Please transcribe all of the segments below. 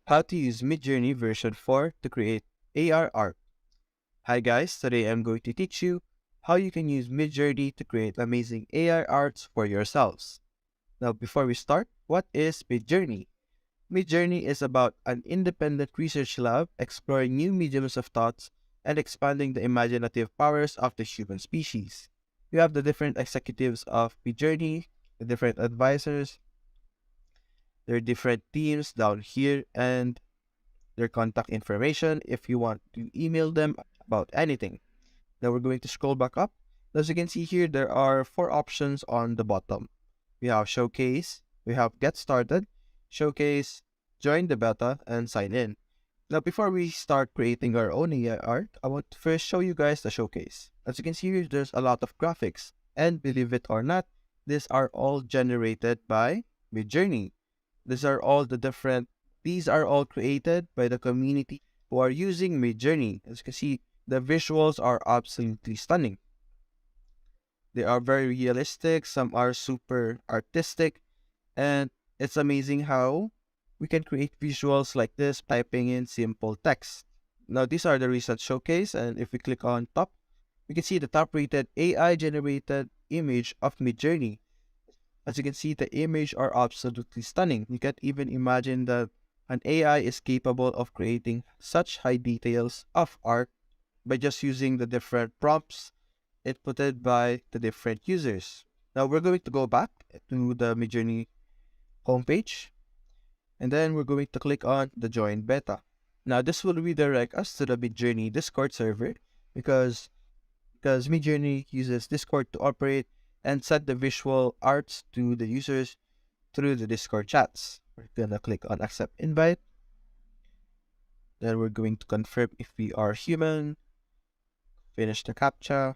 How to use Midjourney version 4 to create AR art. Hi guys, today I'm going to teach you how you can use Midjourney to create amazing AR arts for yourselves. Now before we start, what is Midjourney? Midjourney is about an independent research lab exploring new mediums of thoughts and expanding the imaginative powers of the human species. You have the different executives of Midjourney, the different advisors, their different teams down here, and their contact information if you want to email them about anything. Now we're going to scroll back up. As you can see here, there are four options on the bottom. We have Showcase, we have Get Started, Showcase, Join the Beta, and Sign In. Now before we start creating our own AI art, I want to first show you guys the Showcase. As you can see here, there's a lot of graphics. And believe it or not, these are all generated by Midjourney. These are all created by the community who are using Midjourney. As you can see, the visuals are absolutely stunning. They are very realistic, some are super artistic, and it's amazing how we can create visuals like this typing in simple text. Now these are the recent showcase, and if we click on top, we can see the top rated AI generated image of Midjourney. As you can see, the image are absolutely stunning. You can't even imagine that an AI is capable of creating such high details of art by just using the different prompts inputted by the different users. Now we're going to go back to the Midjourney homepage, and then we're going to click on the Join Beta. Now this will redirect us to the Midjourney Discord server because Midjourney uses Discord to operate and set the visual arts to the users through the Discord chats. We're gonna click on Accept Invite. Then we're going to confirm if we are human. Finish the CAPTCHA.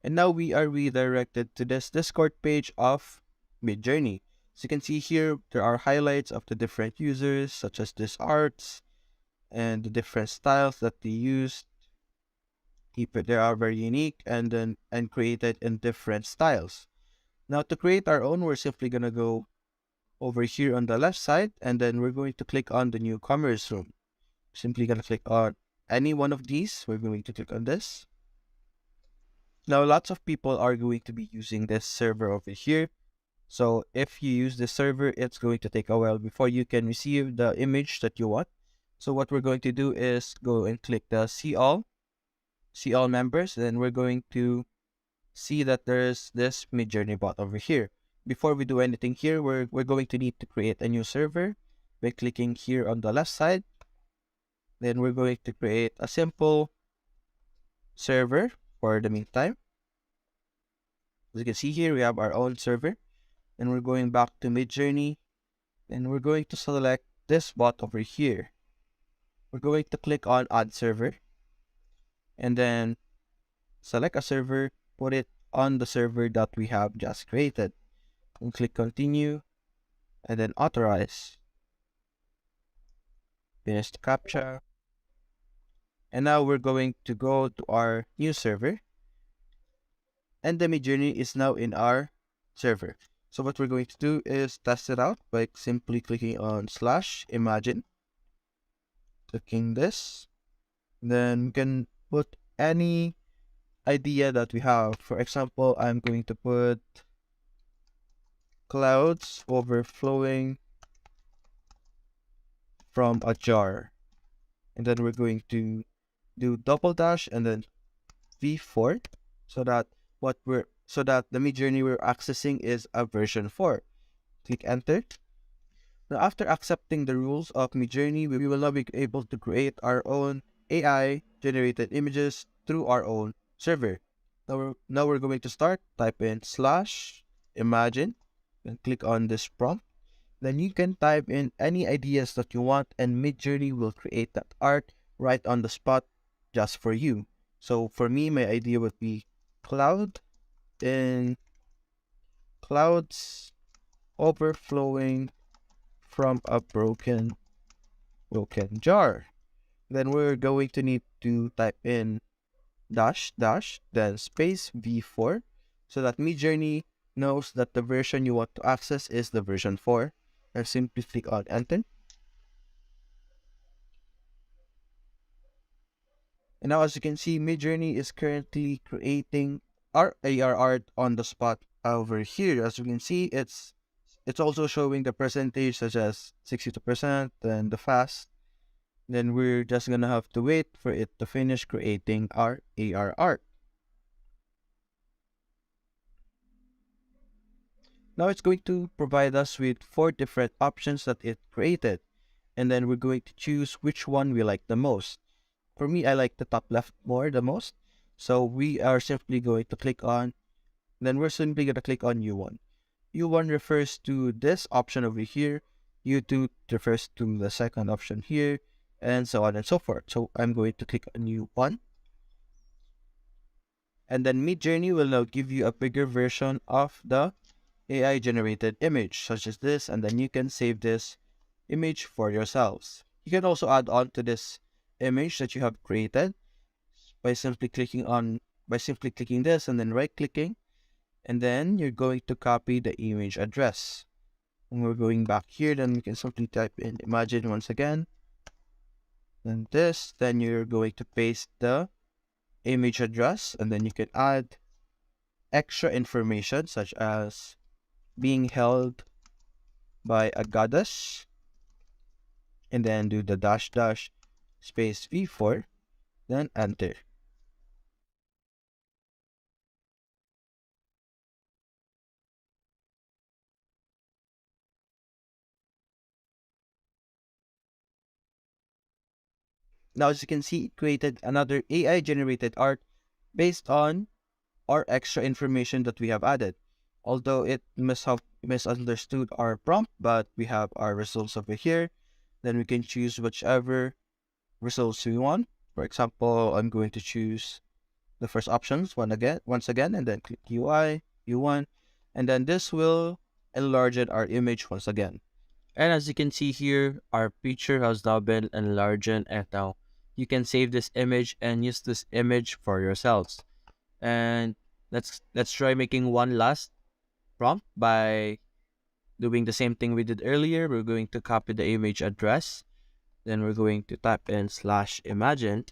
And now we are redirected to this Discord page of Midjourney. So you can see here, there are highlights of the different users, such as these arts and the different styles that they used. They are very unique and created in different styles. Now to create our own, we're simply gonna go over here on the left side, and then we're going to click on the newcomers room. Simply gonna click on any one of these. We're going to click on this. Now lots of people are going to be using this server over here. So if you use this server, it's going to take a while before you can receive the image that you want. So what we're going to do is go and click the see all members. Then we're going to see that there's this Midjourney bot over here. Before we do anything here, we're going to need to create a new server by clicking here on the left side. Then we're going to create a simple server for the meantime. As you can see here, we have our own server. And we're going back to Midjourney, and we're going to select this bot over here. We're going to click on Add Server, and then select a server, put it on the server that we have just created, and click Continue, and then Authorize. Finish the CAPTCHA. And now we're going to go to our new server, and the Midjourney is now in our server. So what we're going to do is test it out by simply clicking on /imagine, clicking this. Then we can put any idea that we have. For example, I'm going to put clouds overflowing from a jar. And then we're going to do double dash and then V4 so that the Midjourney we're accessing is a version 4. Click enter. Now after accepting the rules of Midjourney, we will now be able to create our own AI generated images through our own server. Now we're going to start. Type in /imagine and click on this prompt. Then you can type in any ideas that you want, and Midjourney will create that art right on the spot just for you. So for me, my idea would be clouds overflowing from a broken jar. Then we're going to need to type in dash then space V4 so that Midjourney knows that the version you want to access is the version 4. I simply click on enter. And now as you can see, Midjourney is currently creating our AR art on the spot over here. As you can see, it's also showing the percentage such as 62%, then the fast. Then we're just gonna have to wait for it to finish creating our AR art. Now it's going to provide us with 4 different options that it created. And then we're going to choose which one we like the most. For me, I like the top left more the most. So we are simply going to click on, then we're simply going to click on U1. U1 refers to this option over here. U2 refers to the second option here, and so on and so forth. So I'm going to click on U1. And then Midjourney will now give you a bigger version of the AI generated image, such as this, and then you can save this image for yourselves. You can also add on to this image that you have created by simply clicking this and then right clicking, and then you're going to copy the image address. And we're going back here, then we can simply type in imagine once again, then this, then you're going to paste the image address, and then you can add extra information such as being held by a goddess, and then do the dash dash space v4, then enter. Now as you can see, it created another AI generated art based on our extra information that we have added. Although it must have misunderstood our prompt, but we have our results over here. Then we can choose whichever results we want. For example, I'm going to choose the first options once again, and then click UI, U1, and then this will enlarge our image once again. And as you can see here, our picture has now been enlarged, and now you can save this image and use this image for yourselves. And let's try making one last prompt by doing the same thing we did earlier. We're going to copy the image address, then we're going to type in /imagine,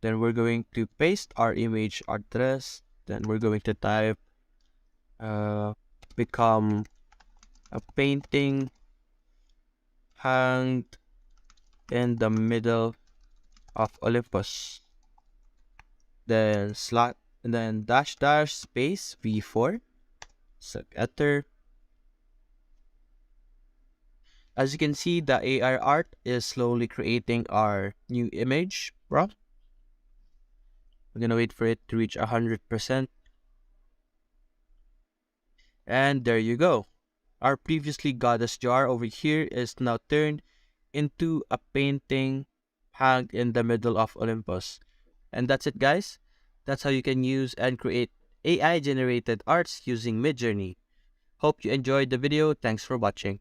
then we're going to paste our image address, then we're going to type become a painting hanged in the middle of Olympus, then and then dash dash space v4, so enter. As you can see, the AI art is slowly creating our new image prompt. We're gonna wait for it to reach 100%, and there you go. Our previously goddess jar over here is now turned into a painting hanged in the middle of Olympus. And that's it, guys. That's how you can use and create AI generated arts using Midjourney. Hope you enjoyed the video. Thanks for watching.